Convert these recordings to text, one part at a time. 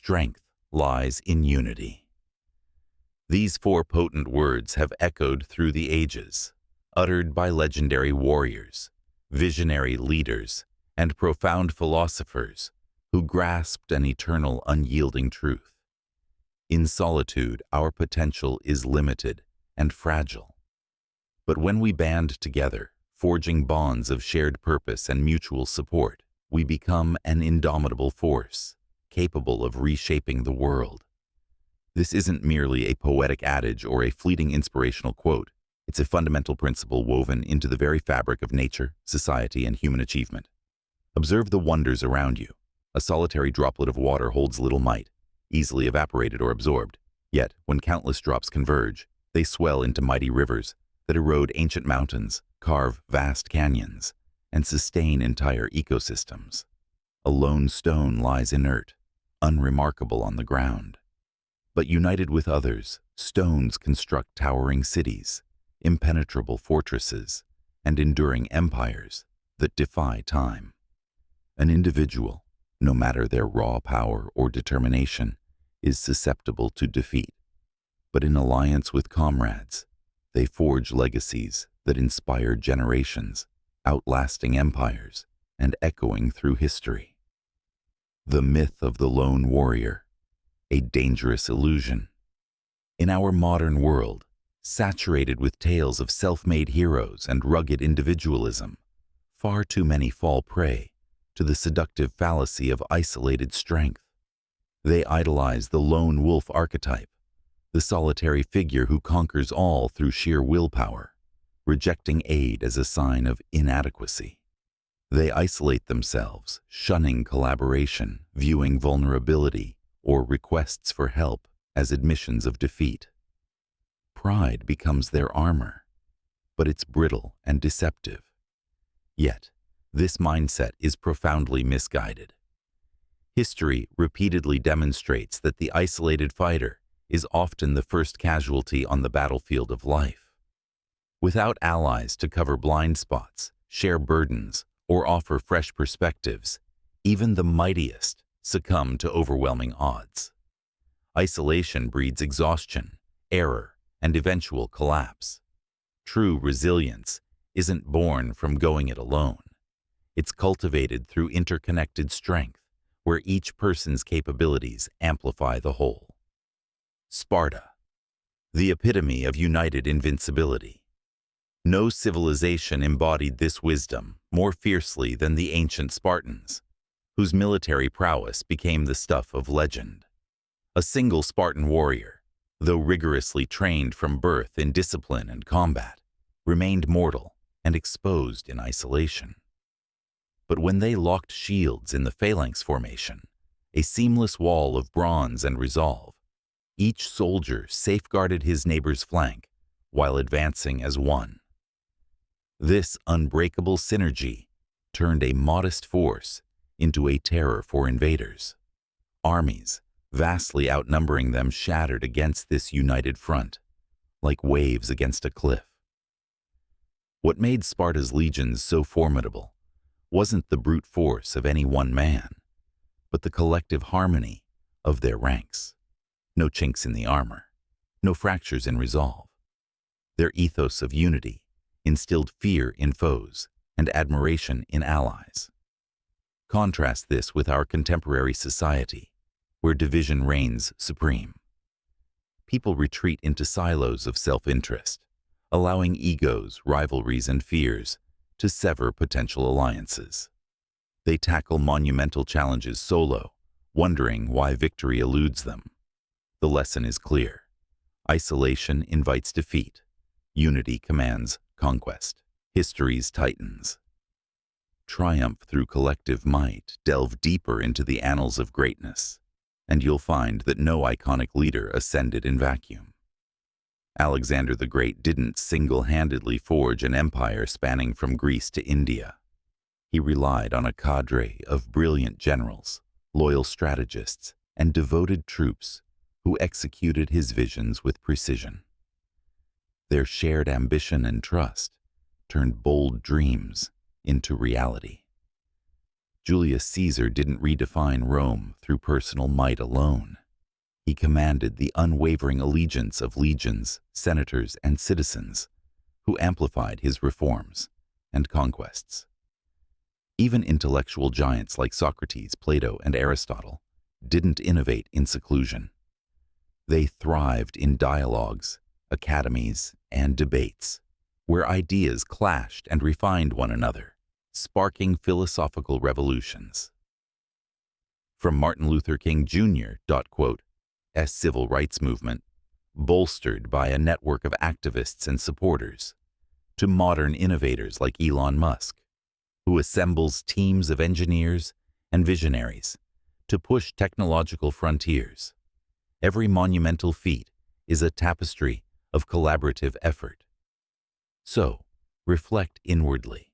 strength lies in unity. These four potent words have echoed through the ages, uttered by legendary warriors, visionary leaders, and profound philosophers who grasped an eternal, unyielding truth. In solitude, our potential is limited and fragile. But when we band together, forging bonds of shared purpose and mutual support, we become an indomitable force, capable of reshaping the world. This isn't merely a poetic adage or a fleeting inspirational quote. It's a fundamental principle woven into the very fabric of nature, society, and human achievement. Observe the wonders around you. A solitary droplet of water holds little might, easily evaporated or absorbed. Yet, when countless drops converge, they swell into mighty rivers that erode ancient mountains, carve vast canyons, and sustain entire ecosystems. A lone stone lies inert, unremarkable on the ground. But united with others, stones construct towering cities, impenetrable fortresses, and enduring empires that defy time. An individual, no matter their raw power or determination, is susceptible to defeat. But in alliance with comrades, they forge legacies that inspire generations, outlasting empires, and echoing through history. The myth of the lone warrior, a dangerous illusion. In our modern world, saturated with tales of self-made heroes and rugged individualism, far too many fall prey to the seductive fallacy of isolated strength. They idolize the lone wolf archetype, the solitary figure who conquers all through sheer willpower, rejecting aid as a sign of inadequacy. They isolate themselves, shunning collaboration, viewing vulnerability or requests for help as admissions of defeat. Pride becomes their armor, but it's brittle and deceptive. Yet, this mindset is profoundly misguided. History repeatedly demonstrates that the isolated fighter is often the first casualty on the battlefield of life. Without allies to cover blind spots, share burdens, or offer fresh perspectives, even the mightiest succumb to overwhelming odds. Isolation breeds exhaustion, error, and eventual collapse. True resilience isn't born from going it alone. It's cultivated through interconnected strength, where each person's capabilities amplify the whole. Sparta, the epitome of united invincibility. No civilization embodied this wisdom more fiercely than the ancient Spartans, whose military prowess became the stuff of legend. A single Spartan warrior, though rigorously trained from birth in discipline and combat, remained mortal and exposed in isolation. But when they locked shields in the phalanx formation, a seamless wall of bronze and resolve, each soldier safeguarded his neighbor's flank while advancing as one. This unbreakable synergy turned a modest force into a terror for invaders. Armies, vastly outnumbering them, shattered against this united front, like waves against a cliff. What made Sparta's legions so formidable wasn't the brute force of any one man, but the collective harmony of their ranks. No chinks in the armor, no fractures in resolve. Their ethos of unity instilled fear in foes and admiration in allies. Contrast this with our contemporary society, where division reigns supreme. People retreat into silos of self-interest, allowing egos, rivalries, and fears to sever potential alliances. They tackle monumental challenges solo, wondering why victory eludes them. The lesson is clear. Isolation invites defeat. Unity commands conquest. History's titans triumph through collective might. Delve deeper into the annals of greatness, and you'll find that no iconic leader ascended in vacuum. Alexander the Great didn't single-handedly forge an empire spanning from Greece to India. He relied on a cadre of brilliant generals, loyal strategists, and devoted troops who executed his visions with precision. Their shared ambition and trust turned bold dreams into reality. Julius Caesar didn't redefine Rome through personal might alone. He commanded the unwavering allegiance of legions, senators, and citizens who amplified his reforms and conquests. Even intellectual giants like Socrates, Plato, and Aristotle didn't innovate in seclusion. They thrived in dialogues, academies, and debates, where ideas clashed and refined one another, sparking philosophical revolutions. From Martin Luther King Jr. S civil rights movement, bolstered by a network of activists and supporters, to modern innovators like Elon Musk, who assembles teams of engineers and visionaries to push technological frontiers. Every monumental feat is a tapestry of collaborative effort. So, reflect inwardly.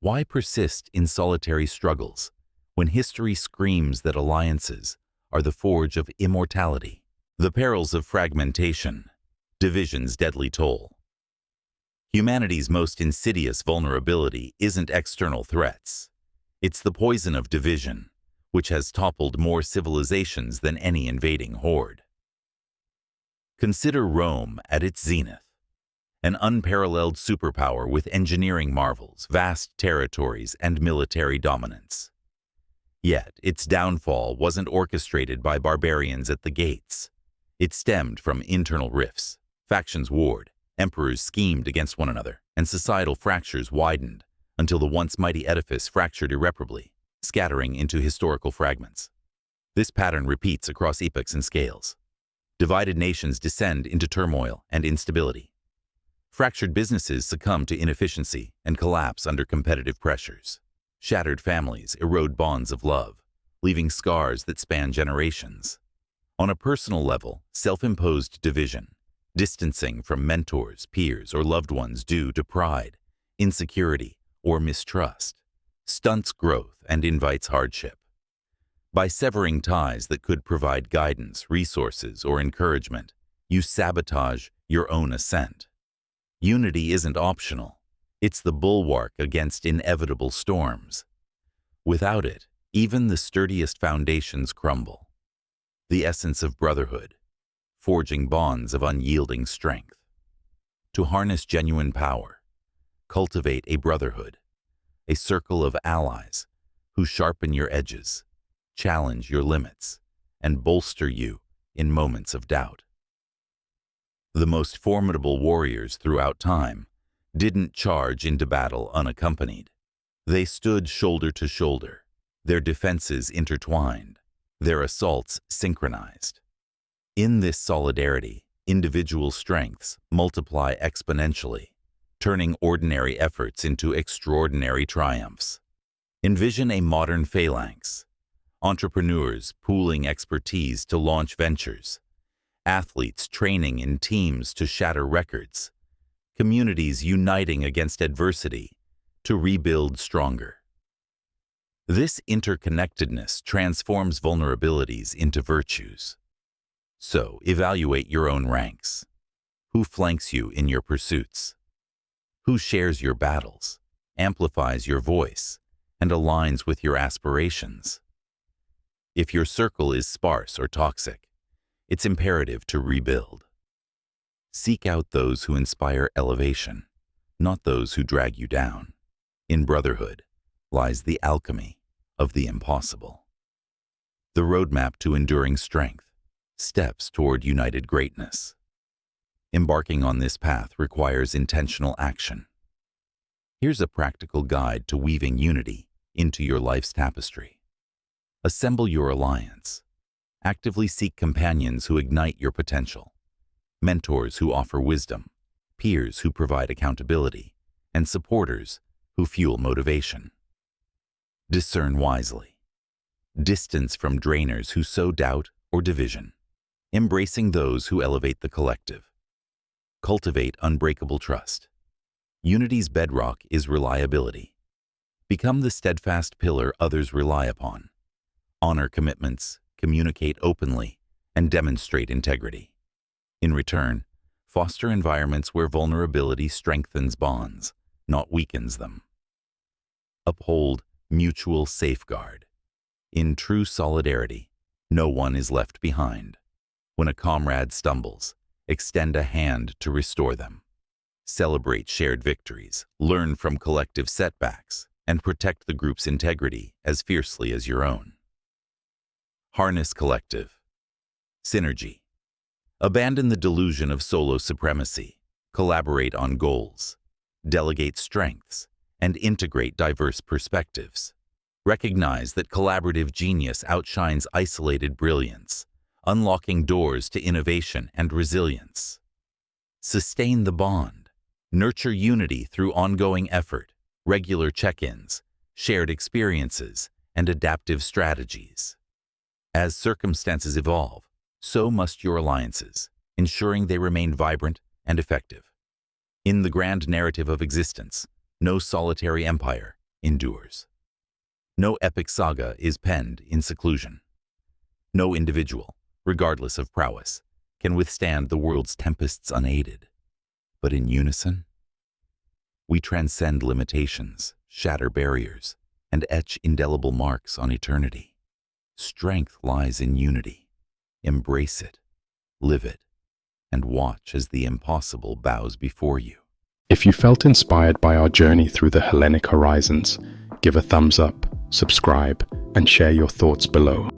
Why persist in solitary struggles when history screams that alliances are the forge of immortality? The perils of fragmentation, division's deadly toll. Humanity's most insidious vulnerability isn't external threats. It's the poison of division, which has toppled more civilizations than any invading horde. Consider Rome at its zenith, an unparalleled superpower with engineering marvels, vast territories, and military dominance. Yet, its downfall wasn't orchestrated by barbarians at the gates. It stemmed from internal rifts. Factions warred, emperors schemed against one another, and societal fractures widened until the once mighty edifice fractured irreparably, scattering into historical fragments. This pattern repeats across epochs and scales. Divided nations descend into turmoil and instability. Fractured businesses succumb to inefficiency and collapse under competitive pressures. Shattered families erode bonds of love, leaving scars that span generations. On a personal level, self-imposed division, distancing from mentors, peers, or loved ones due to pride, insecurity, or mistrust, stunts growth and invites hardship. By severing ties that could provide guidance, resources, or encouragement, you sabotage your own ascent. Unity isn't optional. It's the bulwark against inevitable storms. Without it, even the sturdiest foundations crumble. The essence of brotherhood, forging bonds of unyielding strength. To harness genuine power, cultivate a brotherhood, a circle of allies who sharpen your edges, challenge your limits, and bolster you in moments of doubt. The most formidable warriors throughout time didn't charge into battle unaccompanied. They stood shoulder to shoulder, their defenses intertwined, their assaults synchronized. In this solidarity, individual strengths multiply exponentially, turning ordinary efforts into extraordinary triumphs. Envision a modern phalanx, entrepreneurs pooling expertise to launch ventures, athletes training in teams to shatter records, communities uniting against adversity to rebuild stronger. This interconnectedness transforms vulnerabilities into virtues. So, evaluate your own ranks. Who flanks you in your pursuits? Who shares your battles, amplifies your voice, and aligns with your aspirations? If your circle is sparse or toxic, it's imperative to rebuild. Seek out those who inspire elevation, not those who drag you down. In brotherhood lies the alchemy of the impossible. The roadmap to enduring strength, steps toward united greatness. Embarking on this path requires intentional action. Here's a practical guide to weaving unity into your life's tapestry. Assemble your alliance. Actively seek companions who ignite your potential, mentors who offer wisdom, peers who provide accountability, and supporters who fuel motivation. Discern wisely. Distance from drainers who sow doubt or division, embracing those who elevate the collective. Cultivate unbreakable trust. Unity's bedrock is reliability. Become the steadfast pillar others rely upon. Honor commitments, communicate openly, and demonstrate integrity. In return, foster environments where vulnerability strengthens bonds, not weakens them. Uphold mutual safeguard. In true solidarity, no one is left behind. When a comrade stumbles, extend a hand to restore them. Celebrate shared victories, learn from collective setbacks, and protect the group's integrity as fiercely as your own. Harness collective. Synergy. Abandon the delusion of solo supremacy. Collaborate on goals. Delegate strengths, and integrate diverse perspectives. Recognize that collaborative genius outshines isolated brilliance, unlocking doors to innovation and resilience. Sustain the bond. Nurture unity through ongoing effort, regular check-ins, shared experiences, and adaptive strategies. As circumstances evolve, so must your alliances, ensuring they remain vibrant and effective. In the grand narrative of existence, no solitary empire endures. No epic saga is penned in seclusion. No individual, regardless of prowess, can withstand the world's tempests unaided. But in unison, we transcend limitations, shatter barriers, and etch indelible marks on eternity. Strength lies in unity. Embrace it, live it, and watch as the impossible bows before you. If you felt inspired by our journey through the Hellenic horizons, give a thumbs up, subscribe, and share your thoughts below.